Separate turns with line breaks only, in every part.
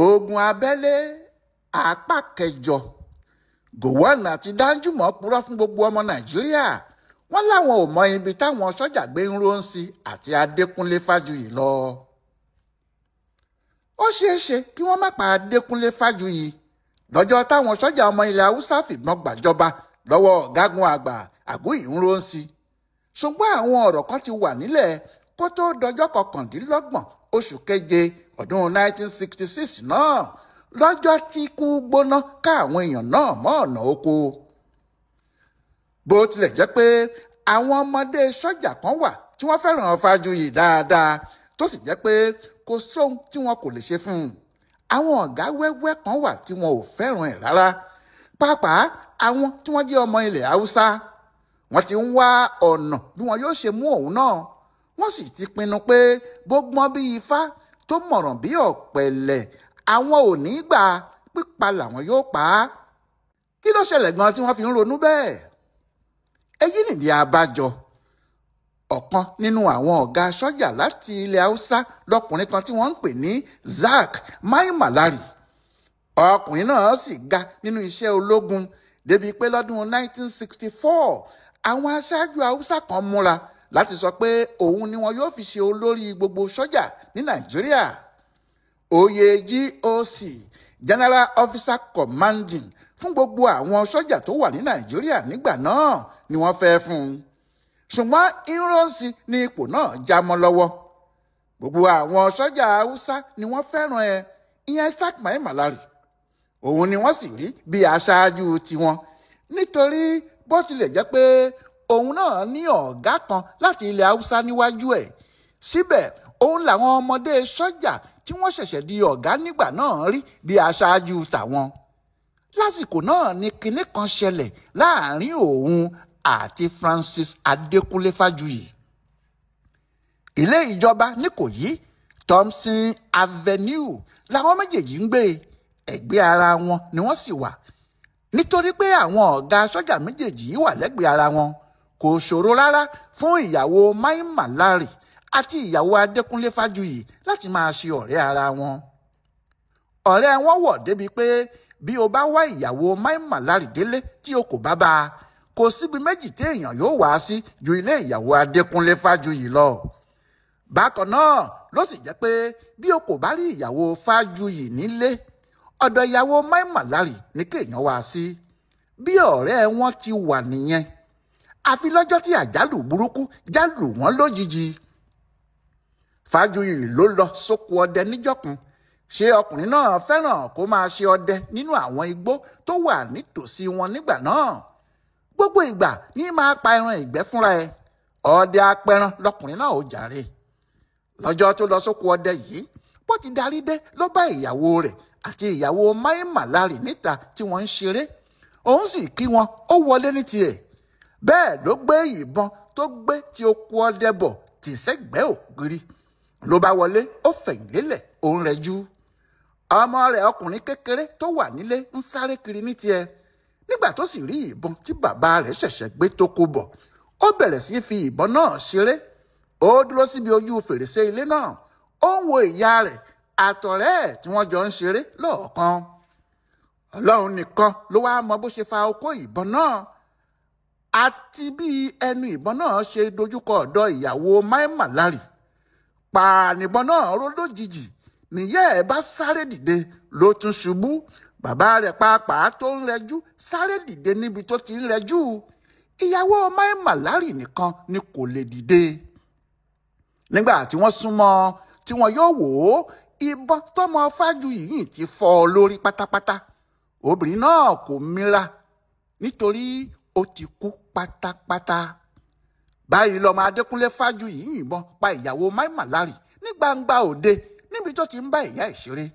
ogun abẹ́lé apá kẹjọ. Gowon àti Danjuma purọ́ fún gbogbo ọmọ Nàìjíríà. Wọ́n láwọn ò mọ ibi táwọn sọ́jà gbé Ironsi àti Adekunle Fajuyi lọ. Ó ṣeéṣe kí wọ́n má pa Adekunle Fajuyi lọ́jọ́ táwọn sọ́jà ọmọ ilẹ̀ Hausa fìbọn gbàjọba lọ́wọ́ ọ̀gágun àgbà Fajuyi Ironsi. Ṣùgbọ́n àwọn ọ̀rọ̀ kan ti wà nílẹ̀ kó tó dọjọ́ 29 oṣù keje ọdún 1966 náà, lọ́jọ́ tí ikú gbóná ká àwọn èèyàn náà mọ́ ọ̀nà oko. Bó tilẹ̀ jẹ́ pé àwọn ọmọdé sọ́jà kan wà tí wọ́n fẹ́ràn Fajuyi dáadáa, tó sì jẹ́ pé kò sóhun tí wọn kò lè ṣe fún un. Àwọn ọ̀gá wẹ́wẹ́ kan wà tí wọn ò fẹ́ràn ẹ̀ rárá. Pàápàá àwọn tí wọ́n jẹ́ ọmọ ilẹ̀ Hausa. Wọ́n ti ń wá ọ̀nà bí wọn yóò ṣe mú òun náà. Wọ́n sì ti pinnu pé gbọ́gbọ́n bí ifá tó mọ̀ràn bí ọ̀pẹ̀lẹ̀, àwọn ò ní gbà pípa làwọn yóò pa á. Kí ló ṣẹlẹ̀ gan tí wọ́n fi ń ronú bẹ́ẹ̀? Èyí nìdí abájọ. Ọ̀kan nínú àwọn ọ̀gá sọ́jà láti ilẹ̀ Hausa lọkùnrin kan tí wọ́n ń pè ní Zak Mai Malari. Ọkùnrin náà sì ga nínú iṣẹ́ ológun débi pé lọ́dún 1964 àwọn aṣáájú Hausa kan múra láti sọ pé òun ni wọn yóò fi ṣe olórí gbogbo sọ́jà ní Nàìjíríà. Oyè GOC, General Officer Commanding, fún gbogbo àwọn sọ́jà tó wà ní Nàìjíríà nígbà náà ni wọ́n fẹ́ fún un. Ṣùgbọ́n Ironsi ní ipò náà já mọ́ lọ́wọ́. Gbogbo àwọn sọ́jà Hausa ni wọ́n fẹ́ràn ìyẹn Zak Mai Malari. Òun ni wọ́n sì rí bí aṣáájú tiwọn, nítorí bó tilẹ̀ jẹ́ pé òun náà ní ọ̀gá kan láti ilẹ̀ Hausa níwájú ẹ̀. Síbẹ̀ òun làwọn ọmọdé sọ́jà tí wọ́n ṣẹ̀ṣẹ̀ di ọ̀gá nígbà náà rí bí aṣáájú tàwọn. Lásìkò náà ni kinní kan ṣẹlẹ̀ láàrin òun àti Francis Adekunle Fajuyi. Ilé ìjọba n'Ìkòyí, Thompson Avenue, làwọn méjèèjì ń gbé. Ẹ̀gbẹ́ ara wọn ni wọ́n sì wà. Nítorí pé àwọn ọ̀gá sọ́jà méjèèjì yìí wà lẹ́gbẹ̀ẹ́ ara wọn, kò ṣòro rárá fún ìyàwó Mai Malari àti ìyàwó Adekunle Fajuyi láti máa ṣe ọ̀rẹ́ ara wọn. Ọ̀rẹ́ wọn wọ̀ débi pé bí o bá wá ìyàwó Mai Malari délé tí o kò bá bá a, kò síbi méjì tí èèyàn yóò wá sí ju ilé ìyàwó Adekunle Fajuyi lọ. Bákan náà ló sì jẹ́ pé bí o kò bá rí ìyàwó Fajuyi nílé, ọ̀dọ̀ ìyàwó Mai Malari ní kéèyàn wá sí. Bí ọ̀rẹ́ wọn ti wà nìyẹn. Àfi lọ́jọ́ tí àjálù burúkú jálù wọ́n lójijì. Fajuyi ló lọ sóko ọdẹ níjọ́ kan. Ṣé ọkùnrin náà fẹ́ràn kó máa ṣe ọdẹ nínú àwọn igbó tó wà nítòsí wọn nígbà náà. Gbogbo ìgbà ní máa pa ẹran ìgbẹ́ fúnra ẹ̀. Ọdẹ apẹran lọkùnrin náà ò jàre. Lọ́jọ́ tó lọ sóko ọdẹ yìí, bó ti darí dé ló bá ìyàwó rẹ̀ àti ìyàwó Mai Malari níta tí wọ́n ń ṣeré. Òun sì kí wọn, ó wọlé ní tiẹ̀. Bẹ́ẹ̀ ló gbé ìbọn tó gbé tí ó kú ọdẹ bọ̀ tì sẹ́gbẹ́ ògiri. Ló bá wọlé, ó fẹ̀yìn lélẹ̀, òun rẹ̀ jú. Ọmọ rẹ̀ ọkùnrin kékeré tó wà nílé ń sáré kiri ní tiẹ̀. Nígbà tó sì rí ìbọn tí bàbá rẹ̀ ṣẹ̀ṣẹ̀ gbé tó kó bọ̀, ó bẹ̀rẹ̀ sí fi ìbọn náà ṣeré. Ó dúró síbi ojú fèrèsé ilé náà, ó ń wo ìyá rẹ̀ àtọ̀rẹ́ ẹ̀ tí wọ́n jọ ń ṣeré lọ́ọ̀kan. Ọlọ́run nìkan ló wá mọ bó ṣe fa okó ìbọn náà àti bí ẹnu ìbọn náà ṣe dojúkọ ọ̀dọ̀ ìyàwó Mai Malari. Pàánìbọn náà ró lójijì, nìyẹ́ ẹ̀ bá sáré dìde ló tún ṣubú. Bàbá rẹ̀ pàápàá tó ń rẹjú sáré dìde níbi tó ti ń rẹjú. Ìyàwó Mai Malari nìkan ni kò lè dìde. Nígbà tí wọ́n súnmọ́ tí wọn yóò wò ó, ìbọn tọmọ Fajuyi yìí ti fọ́ ọ lórí pátápátá. Obìnrin náà kò mira nítorí ó ti kú pátápátá. Báyìí lọmọ Adekunle Fajuyi yìnbọn pa ìyàwó Mai Malari ní gbangba òde níbi tó ti ń bá ìyá ìṣeré.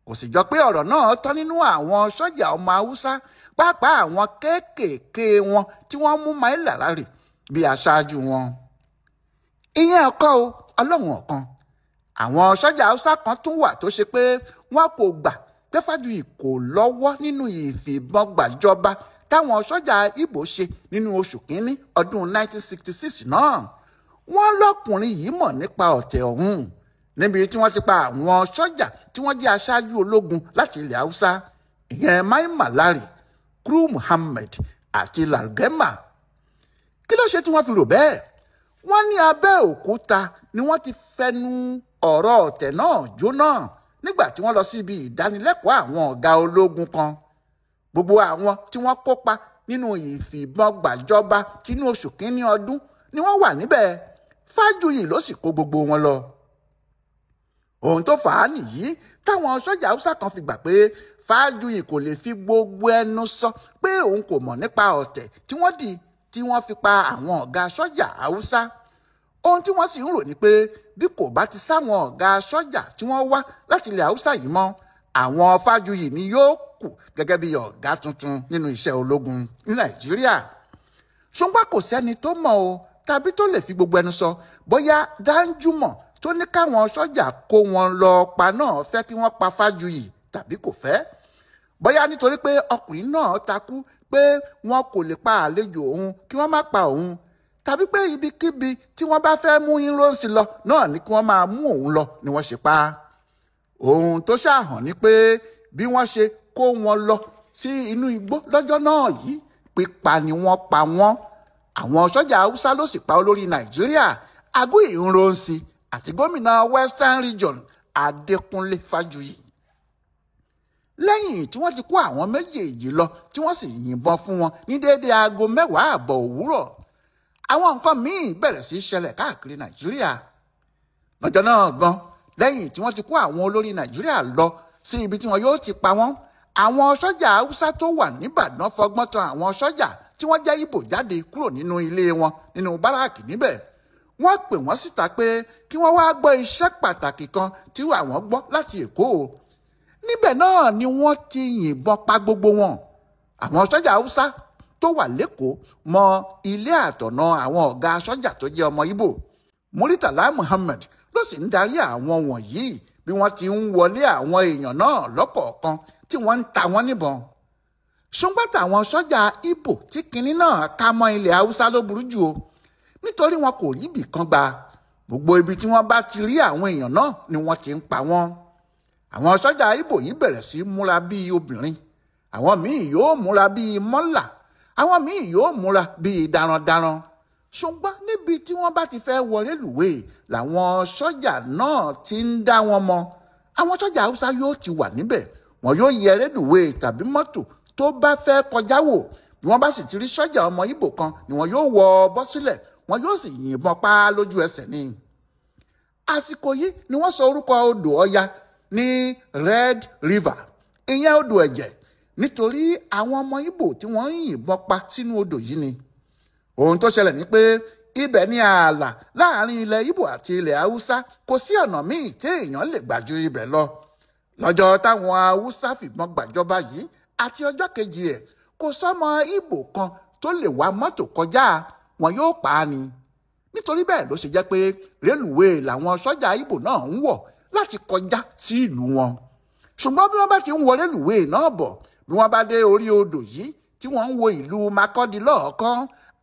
Kò sì jọ pé ọ̀rọ̀ náà tán nínú àwọn sọ́jà ọmọ Hausa, pàápàá àwọn kéékèèké wọn tí wọ́n mú Mai Malari bí aṣáájú wọn. Ìyẹn ọkọ o, Ọlọ́run ọ̀kan. Àwọn sọ́jà Hausa kan tún wà tó ṣe pé wọn kò gbà pé Fajuyi kò lọ́wọ́ nínú ìfìbọn gbàjọba táwọn sọ́jà Ìgbò ṣe nínú oṣù kínní ọdún 1966 náà. Wọ́n lọ́kùnrin yìí mọ̀ nípa ọ̀tẹ̀ ọ̀hún. níbi tí wọ́n ti pa àwọn sọ́jà tí wọ́n jẹ́ aṣáájú ológun láti ilẹ̀ Hausa, ìyẹn Mai Malari, Kuru Muhammad àti Lalgema. Kí ló ṣe tí wọ́n fi rò bẹ́ẹ̀? Wọ́n ní Abẹ́òkúta ni wọ́n ti fẹnu ọ̀rọ̀ ọ̀tẹ̀ náà jóná nígbà tí wọ́n lọ sí ibi ìdánilẹ́kọ̀ọ́ àwọn ọ̀gá ológun kan. Gbogbo àwọn tí wọ́n kópa nínú ìfìbọn gbàjọba tinú oṣù kínní ọdún ni wọ́n wà níbẹ̀. Fajuyi ló sì kó gbogbo wọn lọ. Ohun tó fà á nìyí táwọn sọ́jà Hausa kan fi gbà pé Fajuyi kò lè fi gbogbo ẹnu sọ pé òun kò mọ̀ nípa ọ̀tẹ̀ tí wọ́n fi pa àwọn ọ̀gá sọ́jà Hausa. Ohun tí wọ́n sì ń rò ní pé bí kò bá ti sáwọn ọ̀gá sọ́jà tí wọ́n wá láti ilẹ̀ Hausa yìí mọ́, àwọn Fajuyi ni yóò kù gẹ́gẹ́ bí ọ̀gá tuntun nínú iṣẹ́ ológun ní Nàìjíríà. Ṣùgbọ́n kò sẹ́ni tó mọ̀ o tàbí tó lè fi gbogbo ẹnu sọ bóyá Danjúmọ̀ tó ní káwọn sọ́jà kó wọn lọ pa náà fẹ́ kí wọ́n pa Fajuyi tàbí kò fẹ́. Bóyá nítorí pé ọkùnrin náà takú pé wọn kò lè pa àlejò òun kí wọ́n má pa òun, tàbí pé ibikíbi tí wọ́n bá fẹ́ mú Ironsi lọ náà ni kí wọ́n máa mú òun lọ ni wọ́n ṣe pa. Ohun tó ṣàhàn ni pé bí wọ́n ṣe kó wọn lọ sí inú igbó lọ́jọ́ náà yìí, pípa ni wọ́n pa wọ́n. Àwọn sọ́jà Hausa ló sì pa olórí Nàìjíríà Ironsi àti gómìnà Western Region Adekunle Fajuyi. Lẹ́yìn tí wọ́n ti kó àwọn méjèèjì lọ tí wọ́n sì yìnbọn fún wọn ní déédéé aago 10 ààbọ̀ òwúrọ̀, àwọn nǹkan míì bẹ̀rẹ̀ sí ṣẹlẹ̀ káàkiri Nàìjíríà. Lọ́jọ́ náà gan, lẹ́yìn tí wọ́n ti kó àwọn olórí Nàìjíríà lọ sí ibi tí wọn yóò ti pa wọ́n, àwọn sọ́jà Hausa tó wà níbàdàn fọgbọ́n tan àwọn sọ́jà tí wọ́n jẹ́ Ìgbò jáde kúrò nínú ilé wọn nínú báràkì níbẹ̀. Wọ́n pè wọ́n síta pé kí wọ́n wá gbọ́ iṣẹ́ pàtàkì kan tí àwọn gbọ́ láti Èkó. Níbẹ̀ náà ni wọ́n ti yìnbọn pa gbogbo wọn. Àwọn sọ́jà Hausa tó wà lẹ́kọ̀ọ́ mọ ilé àtọ̀nà àwọn ọ̀gá sọ́jà tó jẹ́ ọmọ Ìgbò. Muritala Muhammad ló sì ń darí àwọn wọ̀nyí bí wọ́n ti ń wọlé àwọn èèyàn náà lọ́kọ̀ọ̀kan tí wọ́n ń ta wọ́n níbọn. Ṣùgbọ́n tàwọn sọ́jà Ìgbò tí kinní náà ká mọ́ ilẹ̀ Hausa ló burú jù o, nítorí wọn kò rí ibì kan gbà. Gbogbo ibi tí wọ́n bá ti rí àwọn èèyàn náà ni wọ́n ti ń pa wọ́n. Àwọn sọ́jà Ìgbò yìí bẹ̀rẹ̀ sí múra bíi obìnrin, àwọn míì yóò múra bíi mọ́là, àwọn míì yóò múra bíi darandaran. Ṣùgbọ́n níbi tí wọ́n bá ti fẹ́ wọ rélùwéè làwọn sọ́jà náà ti ń dá wọn mọ̀. Àwọn sọ́jà Hausa yóò ti wà níbẹ̀, wọn yóò yẹ rélùwéè tàbí mọ́tò tó bá fẹ́ kọjá wò. Bí wọ́n bá sì ti rí sọ́jà ọmọ Ìgbò kan ni wọn yóò wọ bọ́ sílẹ̀, wọn yóò sì yìnbọn pa lójú ẹsẹ̀ ni. Àsìkò yìí ni wọ́n sọ orúkọ odò Ọya ní Red River, ìyẹn odò ẹ̀jẹ̀, nítorí àwọn ọmọ Ìgbò tí wọ́n ń yìnbọn pa sínú odò yìí ni. Ohun tó ṣẹlẹ̀ ni pé ibẹ̀ ni ààlà láàrin ilẹ̀ Ìgbò àti ilẹ̀ Hausa, kò sí ọ̀nà míì tí èèyàn lè gbà ju ibẹ̀ lọ. Lọ́jọ́ táwọn Hausa fìbọn gbàjọba yìí àti ọjọ́ kejì ẹ̀, kò sọ́mọ Ìgbò kan tó lè wá mọ́tò kọjá, wọn yóò pa á ni. Nítorí bẹ́ẹ̀ ló ṣe jẹ́ pé rélùwéè làwọn sọ́jà Ìgbò náà ń wọ̀ láti kọjá sí ìlú wọn. Ṣùgbọ́n bí wọ́n bá ti ń wọ rélùwéè náà bọ̀, bí wọ́n bá dé orí odò yìí tí wọ́n ń wo ìlú Makurdi lọ́ọ̀kan,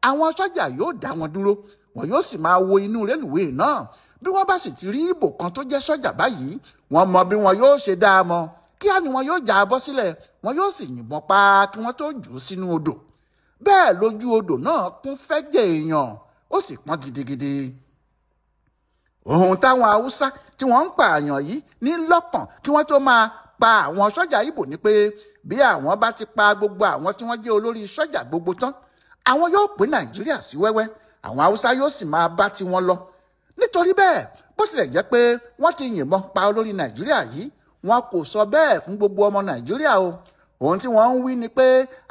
àwọn sọ́jà yóò dá wọn dúró, wọn yóò sì máa wo inú rélùwéè náà. Bí wọ́n bá sì ti rí Ìgbò kan tó jẹ́ sọ́jà báyìí, wọ́n mọ bí wọn yóò ṣe dá a mọ̀. Kíá ni wọn yóò já a bọ́ sílẹ̀, wọn yóò sì yìnbọn pa kí wọ́n tó jù ú sínú odò. Bẹ́ẹ̀ lójú odò náà kún fẹ́jẹ̀ èèyàn, ó sì pọ́n gidigidi. Ohun táwọn Hausa tí wọ́n ń pààyàn yìí ní lọ́kàn kí wọ́n tó máa pa àwọn sọ́jà Ìgbò ni pé bí àwọn bá ti pa gbogbo àwọn tí wọ́n jẹ́ olórí sọ́jà gbogbo tán, àwọn yóò pín Nàìjíríà sí wẹ́wẹ́, àwọn Hausa yóò sì máa bá tiwọn lọ. Nítorí bẹ́ẹ̀, bó tilẹ̀ jẹ́ pé wọ́n ti yìnbọn pa olórí Nàìjíríà yìí, wọn kò sọ bẹ́ẹ̀ fún gbogbo ọmọ Nàìjíríà o. Ohun tí wọ́n ń wí ni pé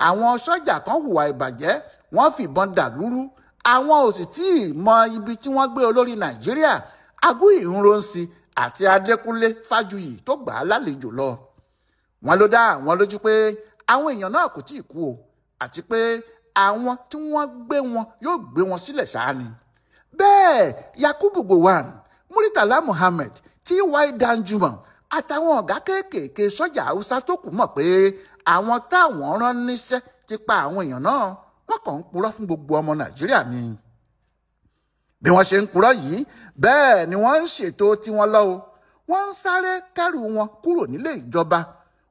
àwọn sọ́jà kan hùwà ìbàjẹ́, wọ́n fìbọn dàlúrú, àwọn ò sì tí ì mọ ibi tí wọ́n gbé olórí Nàìjíríà Ironsi àti Adekunle Fajuyi tó gbà á lálejò lọ. Wọ́n ló dá àwọn lójú pé àwọn èèyàn náà kò tí ì kú o, àti pé àwọn tí wọ́n gbé wọn yóò gbé wọn sílẹ̀ ṣáá ni. Bẹ́ẹ̀ Yakubu Gowon, Muritala Muhammad, T.Y. Danjuma àtàwọn ọ̀gá kéékèèké sọ́jà Hausa tó kù mọ̀ pé àwọn táwọn rán níṣẹ́ ti pa àwọn èèyàn náà, wọ́n kàn ń purọ́ fún gbogbo ọmọ Nàìjíríà ni. Bí wọ́n ṣe ń purọ́ yìí, bẹ́ẹ̀ ni wọ́n ń ṣètò tiwọn lọ o. wọ́n ń sáré kẹ́rù wọn kúrò nílé ìjọba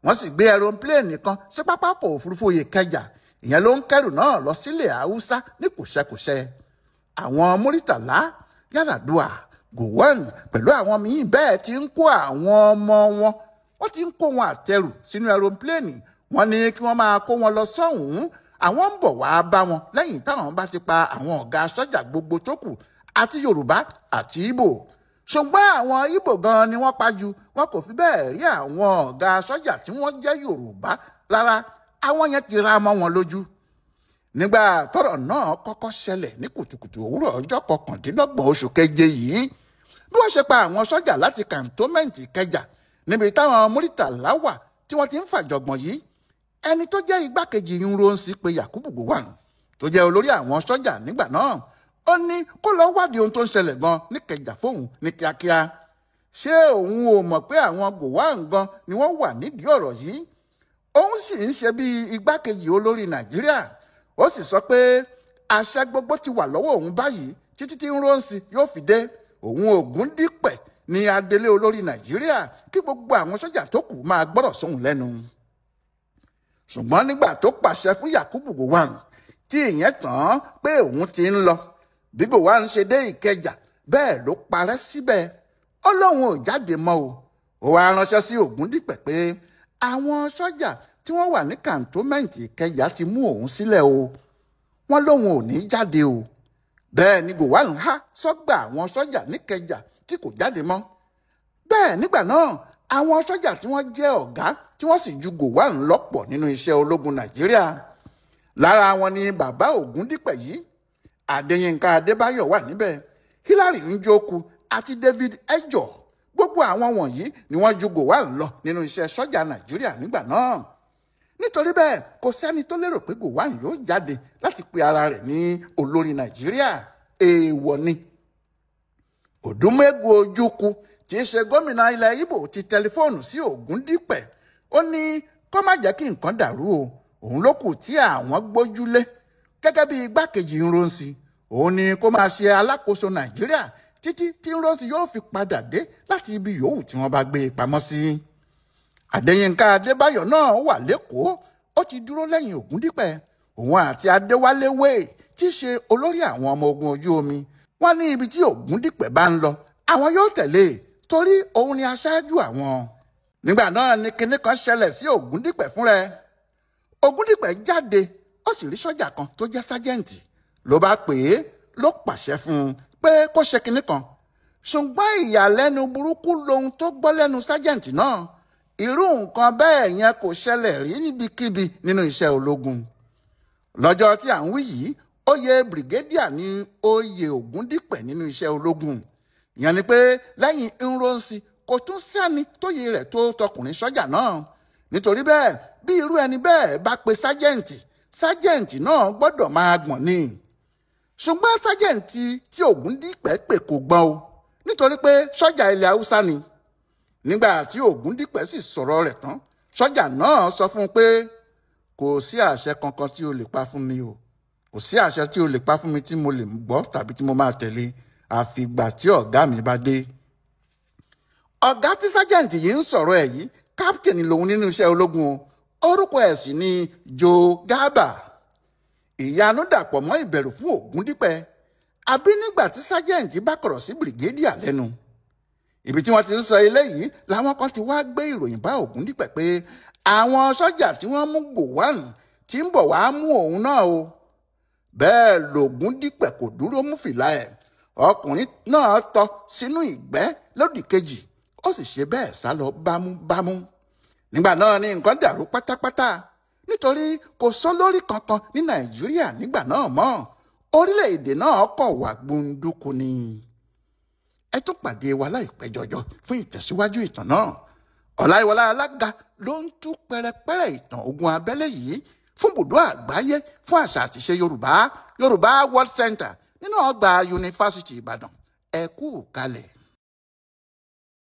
wọ́n sì gbé aeroplane kan sí pápákọ̀ òfurufú Ìkẹjà ìyẹn ló ń kẹ́rù náà lọ sílẹ̀ Haúsá ní kòṣẹ́kòṣẹ́. Àwọn Muritàlá, Yar'Adua, Gowon pẹ̀lú àwọn míín bẹ́ẹ̀ ti ń kó àwọn ọmọ wọn wọ́n ti ń kó wọn àtẹrù sínú aeroplane wọ́n ní kí wọ́n máa kó wọn lọ sọ́hùn-ún àwọn ń bọ̀ wá bá wọn lẹ́yìn táwọn bá ti pa àwọn ọ̀gá sọ́jà gbogbo tó kù àti Yorùbá àti Ìgbò. Ṣùgbọ́n àwọn Ìgbò gan ni wọ́n pa jù wọn kò fi bẹ́ẹ̀ rí àwọn ọ̀gá sọ́jà tí wọ́n jẹ́ Yorùbá rárá àwọn yẹn ti ra mọ́ wọn lójú. Nígbà tọ́rọ̀ náà kọ́kọ́ ṣẹlẹ̀ ní kùtùkùtù òwúrọ̀ ọjọ́ 29 oṣù keje yìí bí wọ́n ṣe pa àwọn sọ́jà láti kàntómẹ́ǹtì Ìkẹjà níbi táwọn Muritàlá wà tí wọ́n ti ń fàjọgbọ̀n yìí ẹni tó jẹ́ igbákejì Ironsi pé Yakubu Gowon tó jẹ́ olórí àwọn sọ́jà nígbà náà ó ní kó lọ wádìí ohun tó ń ṣẹlẹ̀ gan níkẹjà fóun ní kíákíá. Ṣé òun ò mọ̀ pé àwọn Gowon gan ni wọ́n wà nídìí ọ̀rọ̀ yìí? Òun sì ń ṣe bí igbákejì olórí Nàìjíríà ó sì sọ pé àṣẹ gbogbo ti wà lọ́wọ́ òun báyìí títí tí Ironsi yóò fi dé. Òun Ògúndípẹ̀ ní adelé olórí Nàìjíríà kí gbogbo àwọn sọ́jà tó kù máa gbọ́rọ̀ sóhun lẹ́nu. Ṣùgbọ́n nígbà tó pàṣẹ fún Yakubu Gowon tí ìyẹn tán pé òun ti ń lọ bí Gowon ṣe dé Ìkẹjà bẹ́ẹ̀ ló parẹ́ síbẹ̀ ó lóun ò jáde mọ́ o. Ó wá ránṣẹ́ sí Ògúndípẹ̀ pé àwọn sọ́jà tí wọ́n wà ní kàntómẹ́ǹtì Ìkẹjà ti mú òun sílẹ̀ o wọ́n lóun ò ní jáde o. Bẹ́ẹ̀ ni Gowon há sọ́gbà àwọn sọ́jà níkẹjà tí kò jáde mọ́. Bẹ́ẹ̀ nígbà náà àwọn sọ́jà tí wọ́n jẹ́ ọ̀gá tí wọ́n sì ju Gowon lọ́pọ̀ nínú iṣẹ́ ológun Nàìjíríà. Lára wọn ni bàbá Ògúndípẹ̀ yìí, Adéyínká Adébáyọ̀ wà níbẹ̀, Hillary Njoku àti David Ejò. Gbogbo àwọn wọ̀nyí ni wọ́n ju Gowon lọ nínú iṣẹ́ sọ́jà Nàìjíríà nígbà náà. Nítorí bẹ́ẹ̀ kò sẹ́ni tó lérò pé Gowon yóò jáde láti pe ara rẹ̀ ní olórí Nàìjíríà. Èèwọ̀ ni. Odumegwu Ojukwu tí í ṣe gómìnà ilẹ̀ Ìgbò ti tẹlifóònù sí Ògúndípẹ̀ ó ní kó má jẹ́ kí nǹkan dàrú o òun ló kù tí àwọn gbójúlé gẹ́gẹ́ bí igbákejì Ironsi òun ni kó máa ṣe alákòóso Nàìjíríà títí tí Ironsi yóò fi padà dé láti ibi yòówù tí wọ́n bá gbé e pamọ́ sí. Adéyínká Adébáyọ̀ náà wà lÉkòó ó ti dúró lẹ́yìn Ògúndípẹ̀ òun àti Adéwálé Wéè tí í ṣe olórí àwọn ọmọ ogun ojú omi wọ́n ní ibi tí Ògúndípẹ̀ bá ń lọ àwọn yóò tẹ̀lé torí òun ni aṣáájú àwọn. Nígbà náà ni kinní kan ṣẹlẹ̀ sí Ògúndípẹ̀ fúnra ẹ̀. Ògúndípẹ̀ jáde ó sì rí sọ́jà kan tó jẹ́ sájẹ́ǹtì ló bá pè é ló pàṣẹ fún un pé kó ṣe kinní kan. Ṣùgbọ́n ìyàlẹ́nu burúkú lohun tó gbọ́ lẹ́nu sájẹ́ǹtì náà. Irú nǹkan bẹ́ẹ̀ yẹn kò ṣẹlẹ̀ rí níbikíbi nínú iṣẹ́ ológun. Lọ́jọ́ tí à ń wí yìí oyè brigadier ní oyè Ògúndípẹ̀ nínú iṣẹ́ ológun. Ìyẹn ni pé lẹ́yìn Ironsi kò tún sẹ́ni tóyè rẹ̀ tó tọkùnrin sọ́jà náà. Nítorí bẹ́ẹ̀ bí irú ẹni bẹ́ẹ̀ bá pe sájẹ́ǹtì náà gbọ́dọ̀ máa gbọ̀n ni. Ṣùgbọ́n sájẹ́ǹtì tí Ògúndípẹ̀ pè kò gbọ́n o nítorí pé sọ́jà ilẹ̀ Haúsá ni. Nígbà tí Ògúndípẹ̀ sì sọ̀rọ̀ rẹ̀ tán sọ́jà náà sọ fún un pé kò sí àṣẹ kankan tí o lè pa fún mi o kò sí àṣẹ tí o lè pa fún mi tí mo lè gbọ́ tàbí tí mo máa tẹ̀lé àfìgbà tí ọ̀gá mi bá dé. Ọ̀gá tí sájẹ́ǹtì yìí ń sọ̀rọ̀ ẹ̀ yìí kápítẹ̀nì lòun nínú iṣẹ́ ológun orúkọ ẹ̀ sì ni Joe Garba. Ìyanu dàpọ̀ mọ́ ìbẹ̀rù fún Ògúndípẹ̀ àbí nígbà tí sájẹ́ǹtì bá kọ̀rọ̀ sí brigadier lẹ́nu. Ibi tí wọ́n ti ń sọ eléyìí làwọn kan ti wá gbé ìròyìn bá Ògúndípẹ̀ pé àwọn sọ́jà tí wọ́n mú Gowon ti ń bọ̀ wá mú òun náà o. Bẹ́ẹ̀ l'Ògúndípẹ̀ kò dúró mú fìlà ẹ̀ ọkùnrin náà tọ́ sínú ìgbẹ́ lódì kejì ó sì ṣe bẹ́ẹ̀ sá lọ bámúbámú. Nígbà náà ni nǹkan dàrú pátápátá nítorí kò sólórí kankan ní Nàìjíríà nígbà náà mọ́ orílẹ̀-èdè náà kọ̀ wá gbunduku ni. Ẹ tún pàdé wa láìpẹ́ jọjọ fún ìtẹ̀síwájú ìtàn náà. Ọláyíwọlá Alága ló ń tú pẹrẹpẹrẹ ìtàn ogun abẹ́lé yìí fún ibùdó àgbáyé fún àṣà àtìṣe Yorùbá World Center nínú ọgbà Yunifásítì Ìbàdàn. Ẹ kú kalẹ̀.